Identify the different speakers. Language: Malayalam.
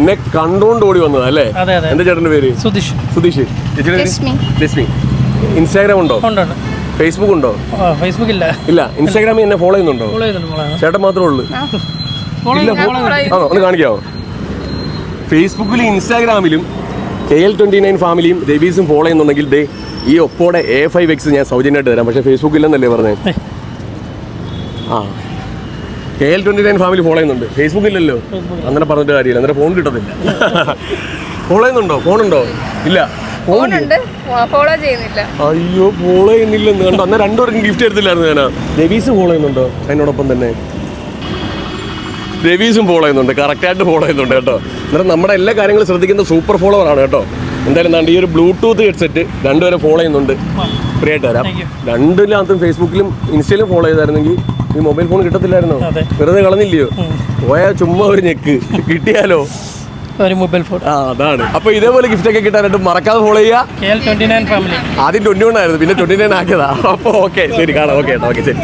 Speaker 1: എന്നെ കണ്ടോണ്ട് ഓടി വന്നതാ അല്ലേ? എന്റെ ചേട്ടന്റെ പേര് സുധീഷ്. രശ്മി. ഇൻസ്റ്റാഗ്രാം ഉണ്ടോ? ഫേസ്ബുക്ക് ഉണ്ടോ?
Speaker 2: ഫേസ്ബുക്ക് ഇല്ല.
Speaker 1: ഇൻസ്റ്റാഗ്രാമിൽ എന്നെ ഫോളോ ചെയ്യുന്നുണ്ടോ? ചേട്ടൻ മാത്രമേ ഉള്ളൂ? ആണോ? ഒന്ന് കാണിക്കാവോ? ഫേസ്ബുക്കിലും ഇൻസ്റ്റാഗ്രാമിലും KL29 ഫാമിലിയും രവീസും ഫോളോ ചെയ്യുന്നുണ്ടെങ്കിൽ ദേ ഈ ഒപ്പോടെ A5X ഞാൻ സൗജന്യമായിട്ട് തരാം. പക്ഷേ ഫേസ്ബുക്ക് ഇല്ലെന്നല്ലേ പറഞ്ഞേ? ആ, KL29 ഫാമിലി ഫോളോ ചെയ്യുന്നുണ്ട്, ഫേസ്ബുക്ക് ഇല്ലല്ലോ. അങ്ങനെ പറഞ്ഞിട്ട് കാര്യമില്ല, അന്നേരം ഫോൺ കിട്ടത്തില്ല. ഫോളോ ചെയ്യുന്നുണ്ടോ? ഫോണുണ്ടോ? ഇല്ല.
Speaker 3: ഫോളോ ചെയ്യുന്നില്ല.
Speaker 1: അയ്യോ, ഫോളോ ചെയ്യുന്നില്ലെന്ന് കണ്ടോ? അന്നേരം രണ്ടുപേർക്കും ഗിഫ്റ്റ് എടുത്തില്ലായിരുന്നു ഞാൻ. രവീസ് ഫോളോ ചെയ്യുന്നുണ്ടോ? അതിനോടൊപ്പം തന്നെ രവീസും ഫോളോ ചെയ്യുന്നുണ്ട്, കറക്റ്റായിട്ട് ഫോളോ ചെയ്യുന്നുണ്ട് കേട്ടോ. അന്നേരം നമ്മുടെ എല്ലാ കാര്യങ്ങളും ശ്രദ്ധിക്കുന്ന സൂപ്പർ ഫോളോവർ ആണ് കേട്ടോ. എന്തായാലും ഈ ഒരു ബ്ലൂടൂത്ത് ഹെഡ്സെറ്റ് രണ്ടുപേരെ ഫോളോ ചെയ്യുന്നുണ്ട്, ഫ്രീ ആയിട്ട് തരാം. രണ്ടിനകത്തും ഫേസ്ബുക്കിലും ഇൻസ്റ്റയിലും ഫോളോ ചെയ്തായിരുന്നെങ്കിൽ ഈ മൊബൈൽ ഫോൺ കിട്ടത്തില്ലായിരുന്നോ? വെറുതെ കളഞ്ഞില്ലയോ? പോയാൽ ചുമ്മാ ഒരു ഞെക്ക് കിട്ടിയാലോ
Speaker 2: ഒരു മൊബൈൽ ഫോൺ.
Speaker 1: അതാണ്. അപ്പൊ ഇതേപോലെ ഗിഫ്റ്റ് ഒക്കെ കിട്ടാനായിട്ട് മറക്കാതെ ഫോളോ ചെയ്യുക.
Speaker 2: KL29 family.
Speaker 1: ആദ്യം 21 ആയിരുന്നു, പിന്നെ 29 ആക്കിയതാ. അപ്പൊ ഓക്കെ, ശരി, കാണാം. ഓക്കെ ശരി.